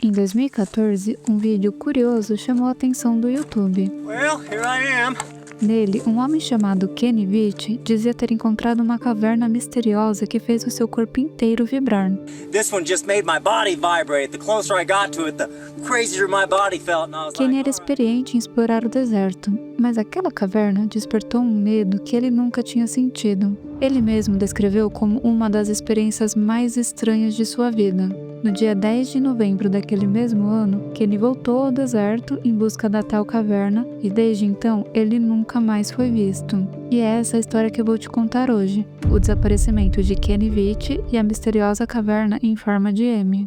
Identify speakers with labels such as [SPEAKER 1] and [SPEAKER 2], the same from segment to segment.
[SPEAKER 1] Em 2014, um vídeo curioso chamou a atenção do YouTube.
[SPEAKER 2] Well, here I am.
[SPEAKER 1] Nele, um homem chamado Kenny Vitti dizia ter encontrado uma caverna misteriosa que fez o seu corpo inteiro vibrar.
[SPEAKER 2] This one just made my body vibrate. The closer I got to it, the crazier my body felt. And I was
[SPEAKER 1] Kenny
[SPEAKER 2] like,
[SPEAKER 1] era experiente em explorar o deserto, mas aquela caverna despertou um medo que ele nunca tinha sentido. Ele mesmo descreveu como uma das experiências mais estranhas de sua vida. No dia 10 de novembro daquele mesmo ano, Kenny voltou ao deserto em busca da tal caverna e desde então ele nunca mais foi visto. E é essa a história que eu vou te contar hoje: o desaparecimento de Kenny Vitti e a misteriosa caverna em forma de M.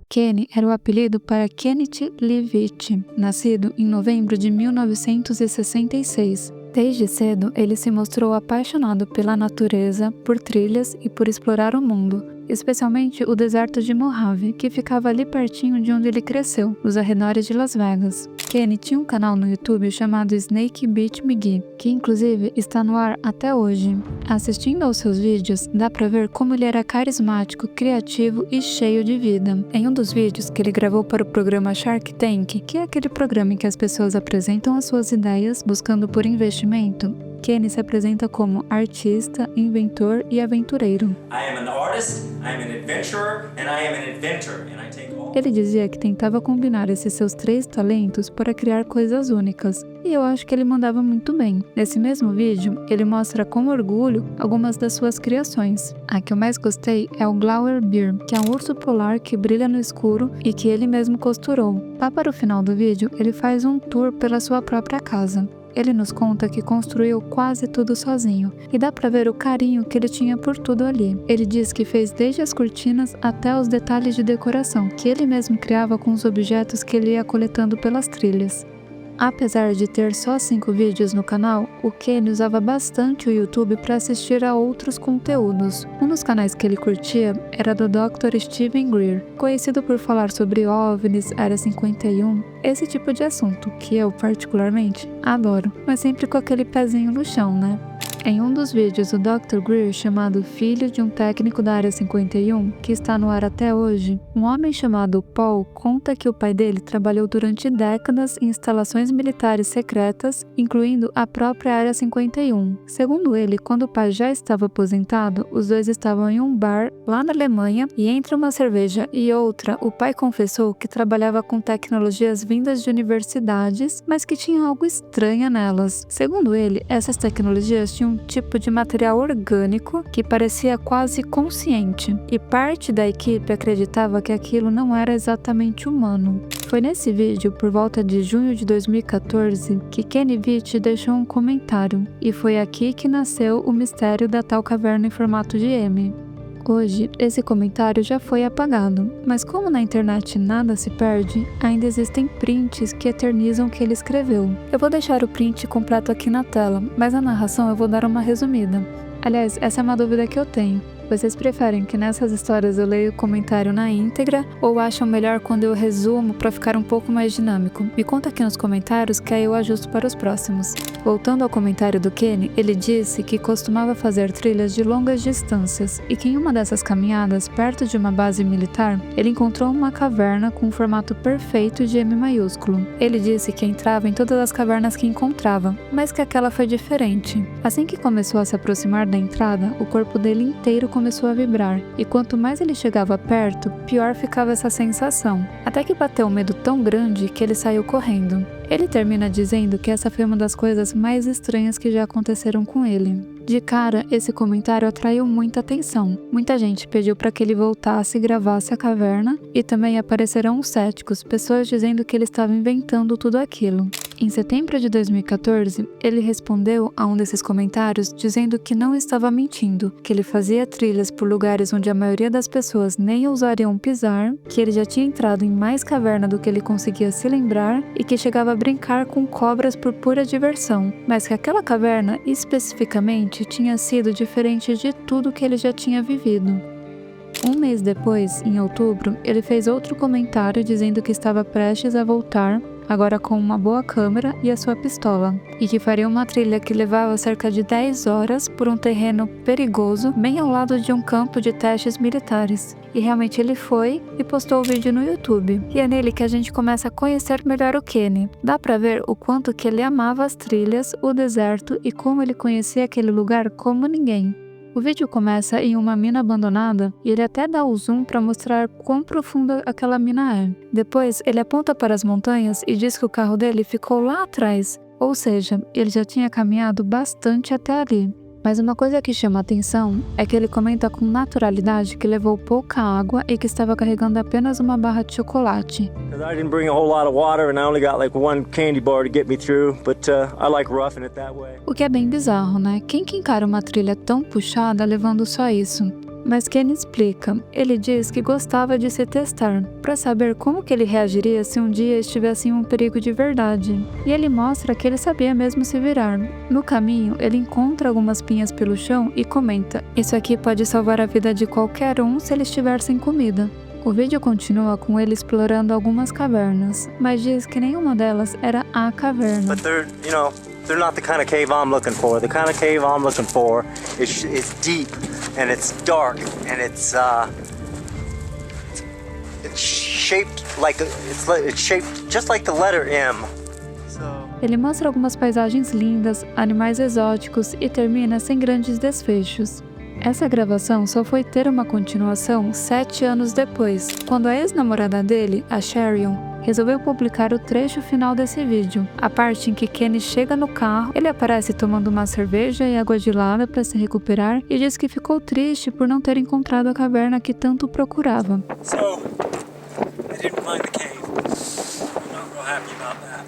[SPEAKER 1] Kenny era o apelido para Kenneth Lee Vitti, nascido em novembro de 1966. Desde cedo, ele se mostrou apaixonado pela natureza, por trilhas e por explorar o mundo, especialmente o deserto de Mojave, que ficava ali pertinho de onde ele cresceu, nos arredores de Las Vegas. Kenny tinha um canal no YouTube chamado Snake Beat McGee, que inclusive está no ar até hoje. Assistindo aos seus vídeos, dá pra ver como ele era carismático, criativo e cheio de vida. Em um dos vídeos que ele gravou para o programa Shark Tank, que é aquele programa em que as pessoas apresentam as suas ideias buscando por investimento, Kenny se apresenta como artista, inventor e aventureiro.
[SPEAKER 2] I am an artist, I am an adventurer, and I am an inventor, and I take all.
[SPEAKER 1] Ele dizia que tentava combinar esses seus três talentos para criar coisas únicas, e eu acho que ele mandava muito bem. Nesse mesmo vídeo, ele mostra com orgulho algumas das suas criações. A que eu mais gostei é o Glauer Bear, que é um urso polar que brilha no escuro e que ele mesmo costurou. Lá para o final do vídeo, ele faz um tour pela sua própria casa. Ele nos conta que construiu quase tudo sozinho, e dá pra ver o carinho que ele tinha por tudo ali. Ele diz que fez desde as cortinas até os detalhes de decoração, que ele mesmo criava com os objetos que ele ia coletando pelas trilhas. Apesar de ter só 5 vídeos no canal, o Kenny usava bastante o YouTube para assistir a outros conteúdos. Um dos canais que ele curtia era do Dr. Steven Greer, conhecido por falar sobre OVNIs, Área 51, esse tipo de assunto, que eu particularmente adoro, mas sempre com aquele pezinho no chão, né? Em um dos vídeos, o Dr. Greer, chamado Filho de um Técnico da Área 51, que está no ar até hoje, um homem chamado Paul conta que o pai dele trabalhou durante décadas em instalações militares secretas, incluindo a própria Área 51. Segundo ele, quando o pai já estava aposentado, os dois estavam em um bar lá na Alemanha e entre uma cerveja e outra, o pai confessou que trabalhava com tecnologias vindas de universidades, mas que tinha algo estranho nelas. Segundo ele, essas tecnologias tinham um tipo de material orgânico que parecia quase consciente, e parte da equipe acreditava que aquilo não era exatamente humano. Foi nesse vídeo, por volta de junho de 2014, que Kenny Vitti deixou um comentário, e foi aqui que nasceu o mistério da tal caverna em formato de M. Hoje, esse comentário já foi apagado, mas como na internet nada se perde, ainda existem prints que eternizam o que ele escreveu. Eu vou deixar o print completo aqui na tela, mas na narração eu vou dar uma resumida. Aliás, essa é uma dúvida que eu tenho. Vocês preferem que nessas histórias eu leia o comentário na íntegra ou acham melhor quando eu resumo para ficar um pouco mais dinâmico? Me conta aqui nos comentários que aí eu ajusto para os próximos. Voltando ao comentário do Kenny, ele disse que costumava fazer trilhas de longas distâncias e que em uma dessas caminhadas, perto de uma base militar, ele encontrou uma caverna com um formato perfeito de M maiúsculo. Ele disse que entrava em todas as cavernas que encontrava, mas que aquela foi diferente. Assim que começou a se aproximar da entrada, o corpo dele inteiro começou a vibrar, e quanto mais ele chegava perto, pior ficava essa sensação, até que bateu um medo tão grande que ele saiu correndo. Ele termina dizendo que essa foi uma das coisas mais estranhas que já aconteceram com ele. De cara, esse comentário atraiu muita atenção. Muita gente pediu para que ele voltasse e gravasse a caverna, e também apareceram os céticos, pessoas dizendo que ele estava inventando tudo aquilo. Em setembro de 2014, ele respondeu a um desses comentários dizendo que não estava mentindo, que ele fazia trilhas por lugares onde a maioria das pessoas nem ousariam pisar, que ele já tinha entrado em mais caverna do que ele conseguia se lembrar e que chegava a brincar com cobras por pura diversão, mas que aquela caverna especificamente tinha sido diferente de tudo que ele já tinha vivido. Um mês depois, em outubro, ele fez outro comentário dizendo que estava prestes a voltar agora com uma boa câmera e a sua pistola, e que faria uma trilha que levava cerca de 10 horas por um terreno perigoso, bem ao lado de um campo de testes militares. E realmente ele foi e postou o vídeo no YouTube. E é nele que a gente começa a conhecer melhor o Kenny. Dá pra ver o quanto que ele amava as trilhas, o deserto e como ele conhecia aquele lugar como ninguém. O vídeo começa em uma mina abandonada e ele até dá o zoom para mostrar quão profunda aquela mina é. Depois, ele aponta para as montanhas e diz que o carro dele ficou lá atrás, ou seja, ele já tinha caminhado bastante até ali. Mas uma coisa que chama a atenção é que ele comenta com naturalidade que levou pouca água e que estava carregando apenas uma barra de chocolate.
[SPEAKER 2] I didn't bring a whole lot of water and I only got like one candy bar to get me through, but I like roughing it that way.
[SPEAKER 1] O que é bem bizarro, né? Quem que encara uma trilha tão puxada levando só isso? Mas Kenny explica. Ele diz que gostava de se testar, para saber como que ele reagiria se um dia estivesse em um perigo de verdade. E ele mostra que ele sabia mesmo se virar. No caminho, ele encontra algumas pinhas pelo chão e comenta: "Isso aqui pode salvar a vida de qualquer um se ele estiver sem comida." O vídeo continua com ele explorando algumas cavernas, mas diz que nenhuma delas era a caverna.
[SPEAKER 2] But they're not the kind of cave I'm looking for. The kind of cave I'm looking for is deep and it's dark and it's shaped it's shaped just like the letter M.
[SPEAKER 1] Ele mostra algumas paisagens lindas, animais exóticos e termina sem grandes desfechos. Essa gravação só foi ter uma continuação 7 anos depois, quando a ex-namorada dele, a Sharon, resolveu publicar o trecho final desse vídeo, a parte em que Kenny chega no carro, ele aparece tomando uma cerveja e água gelada para se recuperar e diz que ficou triste por não ter encontrado a caverna que tanto procurava.
[SPEAKER 2] So, I didn't find the cave. I'm not real happy about that.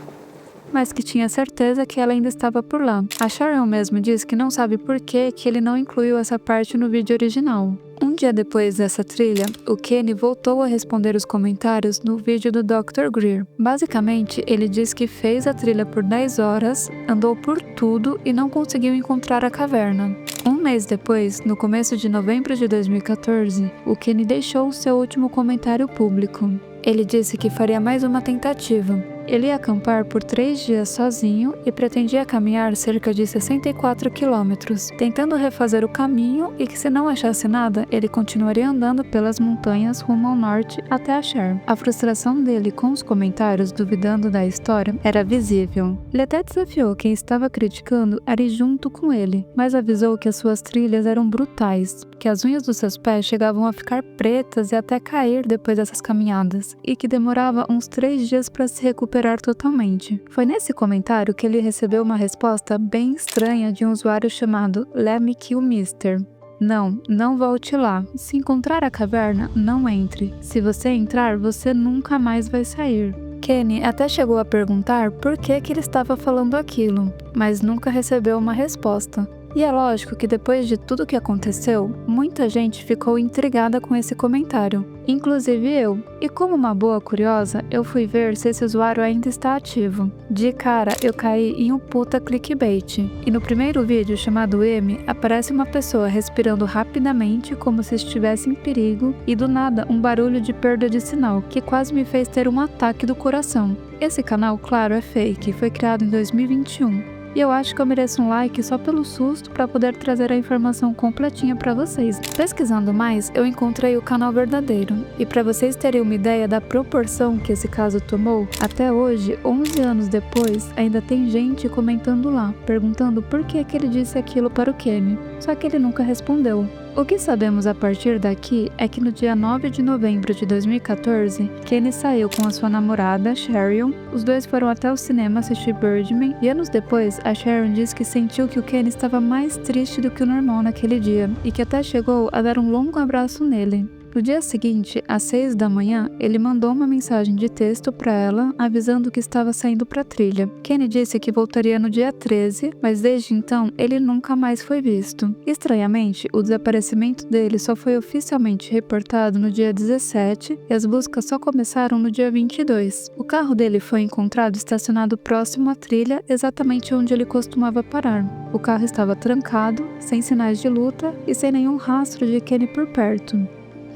[SPEAKER 1] Mas que tinha certeza que ela ainda estava por lá. A Sharon mesmo diz que não sabe por que ele não incluiu essa parte no vídeo original. Um dia depois dessa trilha, o Kenny voltou a responder os comentários no vídeo do Dr. Greer. Basicamente, ele diz que fez a trilha por 10 horas, andou por tudo e não conseguiu encontrar a caverna. Um mês depois, no começo de novembro de 2014, o Kenny deixou seu último comentário público. Ele disse que faria mais uma tentativa. Ele ia acampar por 3 dias sozinho e pretendia caminhar cerca de 64 quilômetros, tentando refazer o caminho e que se não achasse nada, ele continuaria andando pelas montanhas rumo ao norte até achar. A frustração dele com os comentários duvidando da história era visível. Ele até desafiou quem estava criticando a ir junto com ele, mas avisou que as suas trilhas eram brutais, que as unhas dos seus pés chegavam a ficar pretas e até cair depois dessas caminhadas, e que demorava uns 3 dias para se recuperar totalmente. Foi nesse comentário que ele recebeu uma resposta bem estranha de um usuário chamado Let Me Kill Mister. Não volte lá. Se encontrar a caverna, não entre. Se você entrar, você nunca mais vai sair. Kenny até chegou a perguntar por que ele estava falando aquilo, mas nunca recebeu uma resposta. E é lógico que depois de tudo que aconteceu, muita gente ficou intrigada com esse comentário, inclusive eu. E como uma boa curiosa, eu fui ver se esse usuário ainda está ativo. De cara, eu caí em um puta clickbait. E no primeiro vídeo, chamado M, aparece uma pessoa respirando rapidamente como se estivesse em perigo e do nada um barulho de perda de sinal, que quase me fez ter um ataque do coração. Esse canal, claro, é fake, foi criado em 2021. E eu acho que eu mereço um like só pelo susto para poder trazer a informação completinha para vocês. Pesquisando mais, eu encontrei o canal verdadeiro. E para vocês terem uma ideia da proporção que esse caso tomou, até hoje, 11 anos depois, ainda tem gente comentando lá, perguntando por que ele disse aquilo para o Kenny. Só que ele nunca respondeu. O que sabemos a partir daqui é que no dia 9 de novembro de 2014, Kenny saiu com a sua namorada, Sharon. Os dois foram até o cinema assistir Birdman e anos depois, a Sharon diz que sentiu que o Kenny estava mais triste do que o normal naquele dia e que até chegou a dar um longo abraço nele. No dia seguinte, às 6 da manhã, ele mandou uma mensagem de texto para ela, avisando que estava saindo para a trilha. Kenny disse que voltaria no dia 13, mas desde então ele nunca mais foi visto. Estranhamente, o desaparecimento dele só foi oficialmente reportado no dia 17 e as buscas só começaram no dia 22. O carro dele foi encontrado estacionado próximo à trilha, exatamente onde ele costumava parar. O carro estava trancado, sem sinais de luta e sem nenhum rastro de Kenny por perto.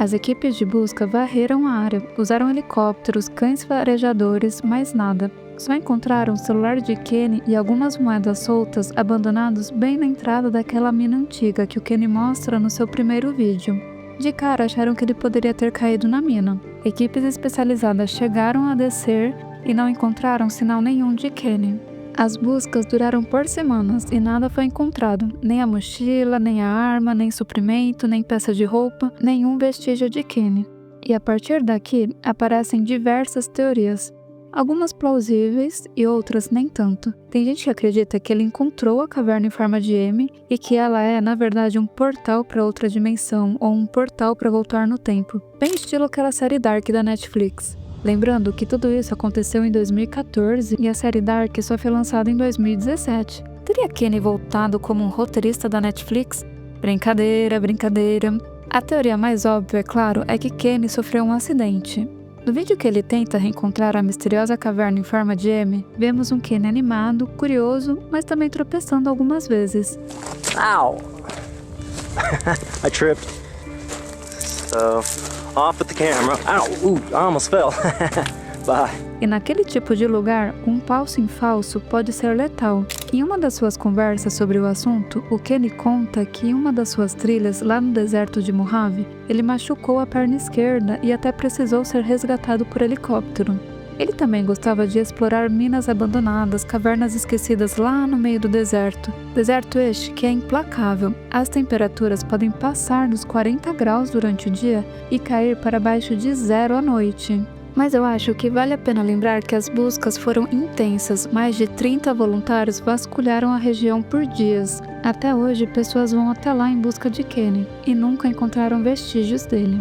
[SPEAKER 1] As equipes de busca varreram a área, usaram helicópteros, cães farejadores, mais nada. só encontraram o celular de Kenny e algumas moedas soltas abandonados bem na entrada daquela mina antiga que o Kenny mostra no seu primeiro vídeo. De cara acharam que ele poderia ter caído na mina. Equipes especializadas chegaram a descer e não encontraram sinal nenhum de Kenny. As buscas duraram por semanas e nada foi encontrado, nem a mochila, nem a arma, nem suprimento, nem peça de roupa, nenhum vestígio de Kenny. E a partir daqui aparecem diversas teorias, algumas plausíveis e outras nem tanto. Tem gente que acredita que ele encontrou a caverna em forma de M e que ela é, na verdade, um portal para outra dimensão ou um portal para voltar no tempo, bem estilo aquela série Dark da Netflix. Lembrando que tudo isso aconteceu em 2014 e a série Dark só foi lançada em 2017. Teria Kenny voltado como um roteirista da Netflix? Brincadeira, brincadeira. A teoria mais óbvia, é claro, é que Kenny sofreu um acidente. No vídeo que ele tenta reencontrar a misteriosa caverna em forma de M, vemos um Kenny animado, curioso, mas também tropeçando algumas vezes.
[SPEAKER 2] Ow! I tripped. So, off with the camera. Ow! Ooh, I almost fell. Bye.
[SPEAKER 1] E naquele tipo de lugar, um passo em falso pode ser letal. Em uma das suas conversas sobre o assunto, o Kenny conta que em uma das suas trilhas lá no deserto de Mojave, ele machucou a perna esquerda e até precisou ser resgatado por helicóptero. Ele também gostava de explorar minas abandonadas, cavernas esquecidas lá no meio do deserto. Deserto este que é implacável. As temperaturas podem passar dos 40 graus durante o dia e cair para baixo de 0 à noite. Mas eu acho que vale a pena lembrar que as buscas foram intensas, mais de 30 voluntários vasculharam a região por dias. Até hoje, pessoas vão até lá em busca de Kenny e nunca encontraram vestígios dele.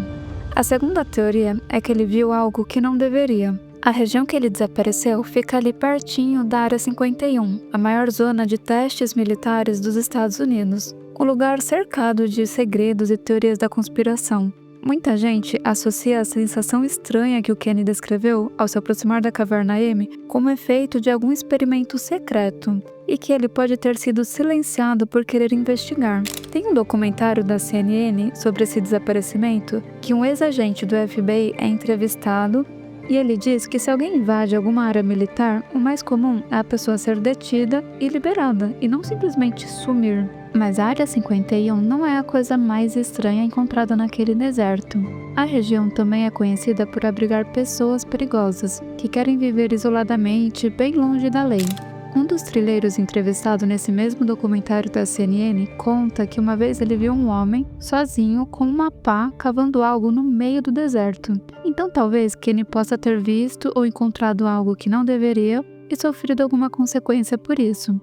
[SPEAKER 1] A segunda teoria é que ele viu algo que não deveria. A região que ele desapareceu fica ali pertinho da Área 51, a maior zona de testes militares dos Estados Unidos, um lugar cercado de segredos e teorias da conspiração. Muita gente associa a sensação estranha que o Kenny descreveu ao se aproximar da caverna M como efeito de algum experimento secreto e que ele pode ter sido silenciado por querer investigar. Tem um documentário da CNN sobre esse desaparecimento que um ex-agente do FBI é entrevistado e ele diz que se alguém invade alguma área militar, o mais comum é a pessoa ser detida e liberada e não simplesmente sumir. Mas a Área 51 não é a coisa mais estranha encontrada naquele deserto. A região também é conhecida por abrigar pessoas perigosas, que querem viver isoladamente, bem longe da lei. Um dos trilheiros entrevistado nesse mesmo documentário da CNN conta que uma vez ele viu um homem, sozinho, com uma pá, cavando algo no meio do deserto. Então talvez Kenny possa ter visto ou encontrado algo que não deveria e sofrido alguma consequência por isso.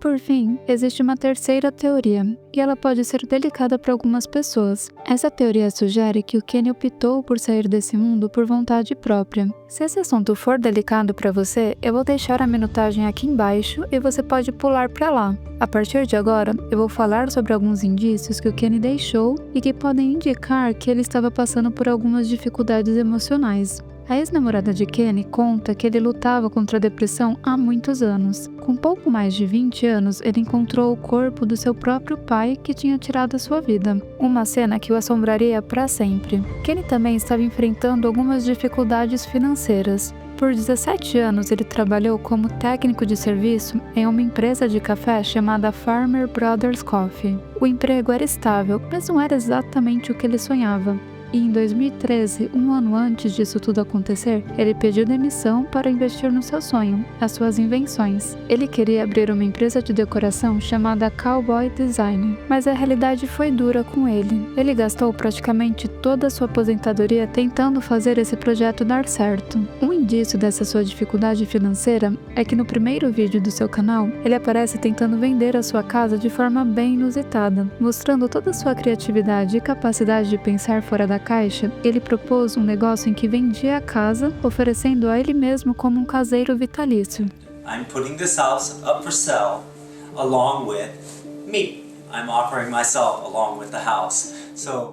[SPEAKER 1] Por fim, existe uma terceira teoria, e ela pode ser delicada para algumas pessoas. Essa teoria sugere que o Kenny optou por sair desse mundo por vontade própria. Se esse assunto for delicado para você, eu vou deixar a minutagem aqui embaixo e você pode pular para lá. A partir de agora, eu vou falar sobre alguns indícios que o Kenny deixou e que podem indicar que ele estava passando por algumas dificuldades emocionais. A ex-namorada de Kenny conta que ele lutava contra a depressão há muitos anos. Com pouco mais de 20 anos, ele encontrou o corpo do seu próprio pai que tinha tirado a sua vida. Uma cena que o assombraria para sempre. Kenny também estava enfrentando algumas dificuldades financeiras. Por 17 anos, ele trabalhou como técnico de serviço em uma empresa de café chamada Farmer Brothers Coffee. O emprego era estável, mas não era exatamente o que ele sonhava. E em 2013, um ano antes disso tudo acontecer, ele pediu demissão para investir no seu sonho, as suas invenções. Ele queria abrir uma empresa de decoração chamada Cowboy Design, mas a realidade foi dura com ele. Ele gastou praticamente toda a sua aposentadoria tentando fazer esse projeto dar certo. Um indício dessa sua dificuldade financeira é que no primeiro vídeo do seu canal, ele aparece tentando vender a sua casa de forma bem inusitada, mostrando toda a sua criatividade e capacidade de pensar fora da caixa. Ele propôs um negócio em que vendia a casa, oferecendo a ele mesmo como um caseiro vitalício.
[SPEAKER 3] I'm putting this house up for sale along with me. I'm offering myself along with the house.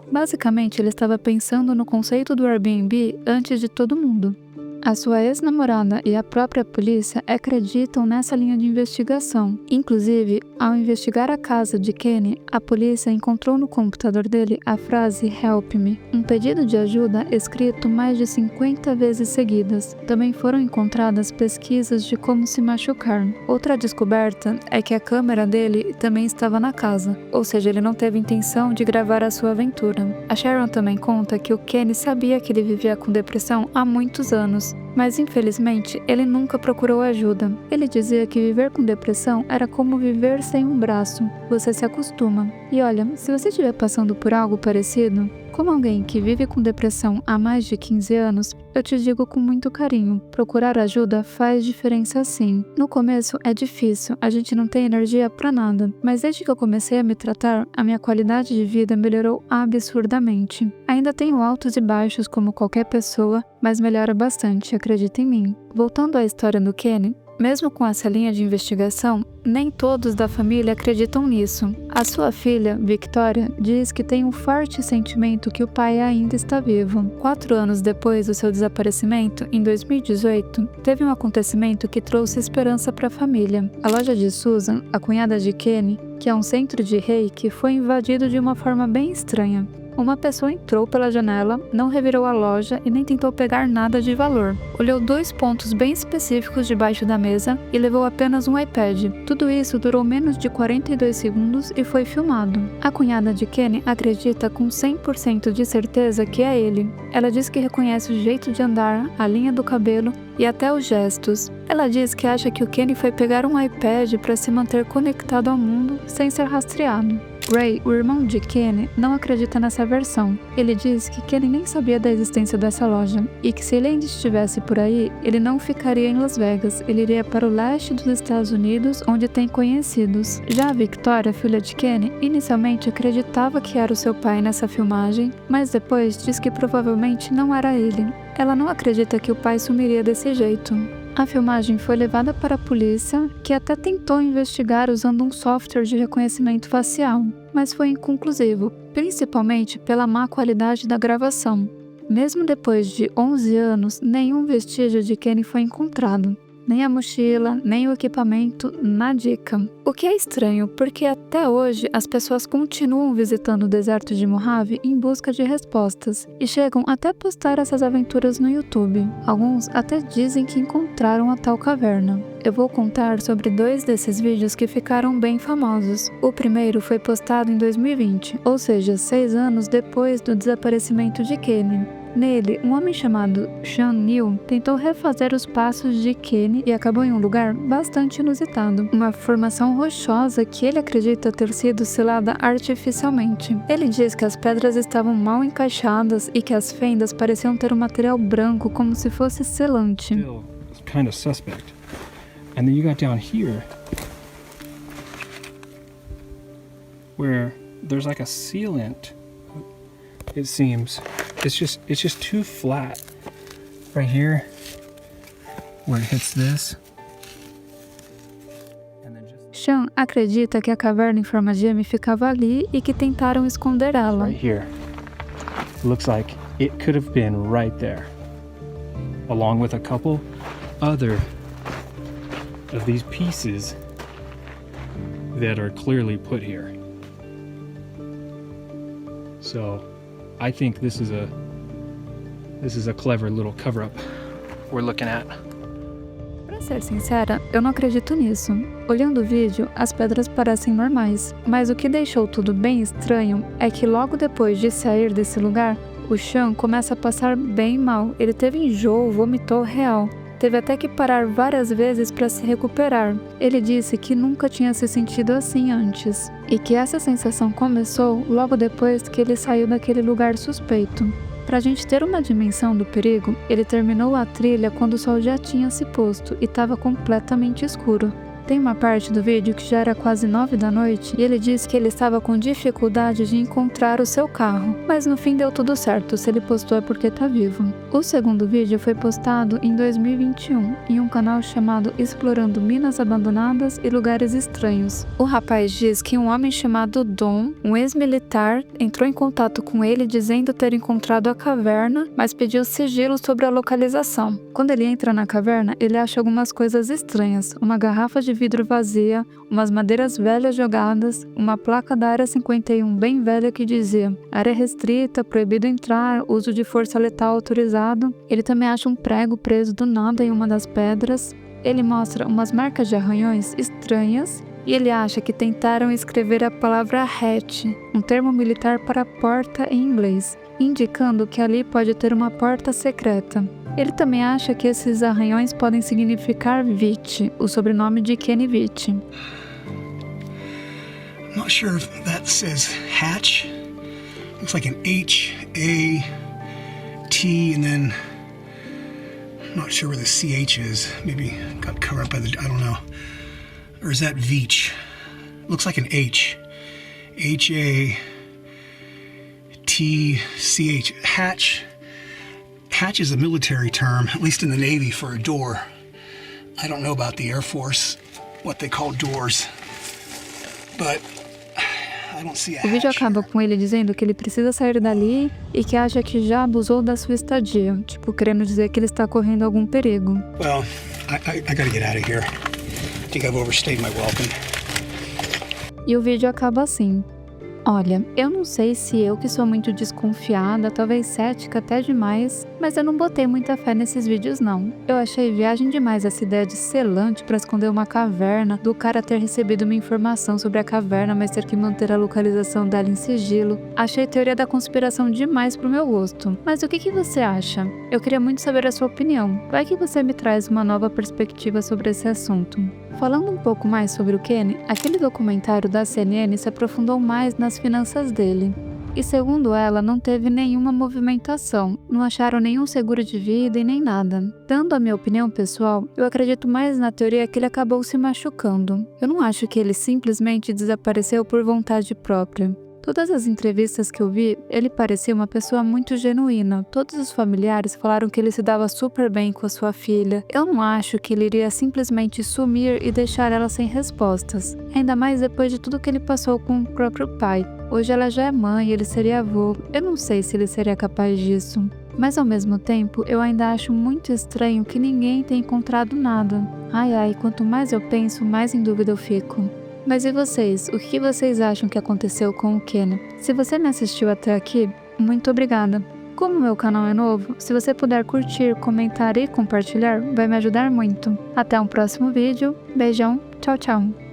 [SPEAKER 1] Basicamente, ele estava pensando no conceito do Airbnb antes de todo mundo. A sua ex-namorada e a própria polícia acreditam nessa linha de investigação. Inclusive, ao investigar a casa de Kenny, a polícia encontrou no computador dele a frase "Help me", um pedido de ajuda escrito mais de 50 vezes seguidas. Também foram encontradas pesquisas de como se machucar. Outra descoberta é que a câmera dele também estava na casa, ou seja, ele não teve intenção de gravar a sua aventura. A Sharon também conta que o Kenny sabia que ele vivia com depressão há muitos anos, mas infelizmente ele nunca procurou ajuda. Ele dizia que viver com depressão era como viver sem um braço, você se acostuma. E olha, se você estiver passando por algo parecido, como alguém que vive com depressão há mais de 15 anos, eu te digo com muito carinho, procurar ajuda faz diferença sim. No começo é difícil, a gente não tem energia pra nada, mas desde que eu comecei a me tratar, a minha qualidade de vida melhorou absurdamente. Ainda tenho altos e baixos como qualquer pessoa, mas melhora bastante, acredita em mim. Voltando à história do Kenny, mesmo com essa linha de investigação, nem todos da família acreditam nisso. A sua filha, Victoria, diz que tem um forte sentimento que o pai ainda está vivo. 4 anos depois do seu desaparecimento, em 2018, teve um acontecimento que trouxe esperança para a família. A loja de Susan, a cunhada de Kenny, que é um centro de reiki, foi invadido de uma forma bem estranha. Uma pessoa entrou pela janela, não revirou a loja e nem tentou pegar nada de valor. Olhou 2 pontos bem específicos debaixo da mesa e levou apenas um iPad. Tudo isso durou menos de 42 segundos e foi filmado. A cunhada de Kenny acredita com 100% de certeza que é ele. Ela diz que reconhece o jeito de andar, a linha do cabelo e até os gestos. Ela diz que acha que o Kenny foi pegar um iPad para se manter conectado ao mundo sem ser rastreado. Ray, o irmão de Kenny, não acredita nessa versão. Ele diz que Kenny nem sabia da existência dessa loja e que se ele ainda estivesse por aí, ele não ficaria em Las Vegas, ele iria para o leste dos Estados Unidos, onde tem conhecidos. Já a Victoria, filha de Kenny, inicialmente acreditava que era o seu pai nessa filmagem, mas depois diz que provavelmente não era ele. Ela não acredita que o pai sumiria desse jeito. A filmagem foi levada para a polícia, que até tentou investigar usando um software de reconhecimento facial, mas foi inconclusivo, principalmente pela má qualidade da gravação. Mesmo depois de 11 anos, nenhum vestígio de Kenny foi encontrado. Nem a mochila, nem o equipamento, nadica. O que é estranho, porque até hoje as pessoas continuam visitando o deserto de Mojave em busca de respostas e chegam até postar essas aventuras no YouTube. Alguns até dizem que encontraram a tal caverna. Eu vou contar sobre 2 desses vídeos que ficaram bem famosos. O primeiro foi postado em 2020, ou seja, 6 anos depois do desaparecimento de Kenny. Nele, um homem chamado Sean Neal tentou refazer os passos de Kenny e acabou em um lugar bastante inusitado, uma formação rochosa que ele acredita ter sido selada artificialmente. Ele diz que as pedras estavam mal encaixadas e que as fendas pareciam ter um material branco como se fosse selante.
[SPEAKER 4] Kind of suspect. And then you got down here where there's like a sealant. It seems it's just too flat right here where it hits this.
[SPEAKER 1] Sean acredita que a caverna em forma de M ficava ali e que tentaram esconder ela.
[SPEAKER 4] Right here. Looks like it could have been right there, along with a couple other of these pieces that are clearly put here. So I think this is a clever little cover-up we're looking at.
[SPEAKER 1] Pra ser sincera, eu não acredito nisso. Olhando o vídeo, as pedras parecem normais, mas o que deixou tudo bem estranho é que logo depois de sair desse lugar, o Sean começa a passar bem mal. Ele teve enjoo, vomitou real. Teve até que parar várias vezes para se recuperar. Ele disse que nunca tinha se sentido assim antes, e que essa sensação começou logo depois que ele saiu daquele lugar suspeito. Pra gente ter uma dimensão do perigo, ele terminou a trilha quando o sol já tinha se posto e estava completamente escuro. Tem uma parte do vídeo que já era quase 9 da noite e ele diz que ele estava com dificuldade de encontrar o seu carro, mas no fim deu tudo certo, se ele postou é porque tá vivo. O segundo vídeo foi postado em 2021 em um canal chamado Explorando Minas Abandonadas e Lugares Estranhos. O rapaz diz que um homem chamado Dom, um ex-militar, entrou em contato com ele dizendo ter encontrado a caverna, mas pediu sigilo sobre a localização. Quando ele entra na caverna, ele acha algumas coisas estranhas: uma garrafa de vidro vazia, umas madeiras velhas jogadas, uma placa da Área 51 bem velha que dizia: área restrita, proibido entrar, uso de força letal autorizado. Ele também acha um prego preso do nada em uma das pedras. Ele mostra umas marcas de arranhões estranhas e ele acha que tentaram escrever a palavra hatch, um termo militar para porta em inglês, indicando que ali pode ter uma porta secreta. Ele também acha que esses arranhões podem significar Witt, o sobrenome de Kenny Witt.
[SPEAKER 5] I'm not sure if that says hatch. Looks like an H-A-T, and then I'm not sure where the CH is. Maybe got covered up by the, I don't know. Or is that Veach? Looks like an H. H-A-T-C-H. Hatch. Hatch is a military term, at least in the Navy, for a door. I don't know about the Air Force, what they call doors. But I don't see a hatch.
[SPEAKER 1] O vídeo acaba com ele dizendo que ele precisa sair dali e que acha que já abusou da sua estadia, tipo querendo dizer que ele está correndo algum perigo.
[SPEAKER 5] Well, I gotta get out of here. I think I've overstayed my welcome.
[SPEAKER 1] E o vídeo acaba assim: olha, eu não sei se eu que sou muito desconfiada, talvez cética até demais, mas eu não botei muita fé nesses vídeos não. Eu achei viagem demais essa ideia de selante pra esconder uma caverna, do cara ter recebido uma informação sobre a caverna, mas ter que manter a localização dela em sigilo. Achei teoria da conspiração demais pro meu gosto. Mas o que você acha? Eu queria muito saber a sua opinião. Vai que você me traz uma nova perspectiva sobre esse assunto. Falando um pouco mais sobre o Kenny, aquele documentário da CNN se aprofundou mais nas finanças dele. E segundo ela, não teve nenhuma movimentação, não acharam nenhum seguro de vida e nem nada. Dando a minha opinião pessoal, eu acredito mais na teoria que ele acabou se machucando. Eu não acho que ele simplesmente desapareceu por vontade própria. Todas as entrevistas que eu vi, ele parecia uma pessoa muito genuína. Todos os familiares falaram que ele se dava super bem com a sua filha. Eu não acho que ele iria simplesmente sumir e deixar ela sem respostas. Ainda mais depois de tudo que ele passou com o próprio pai. Hoje ela já é mãe e ele seria avô. Eu não sei se ele seria capaz disso. Mas ao mesmo tempo, eu ainda acho muito estranho que ninguém tenha encontrado nada. Ai, quanto mais eu penso, mais em dúvida eu fico. Mas e vocês? O que vocês acham que aconteceu com o Kenny? Se você me assistiu até aqui, muito obrigada. Como o meu canal é novo, se você puder curtir, comentar e compartilhar, vai me ajudar muito. Até um próximo vídeo. Beijão. Tchau, tchau.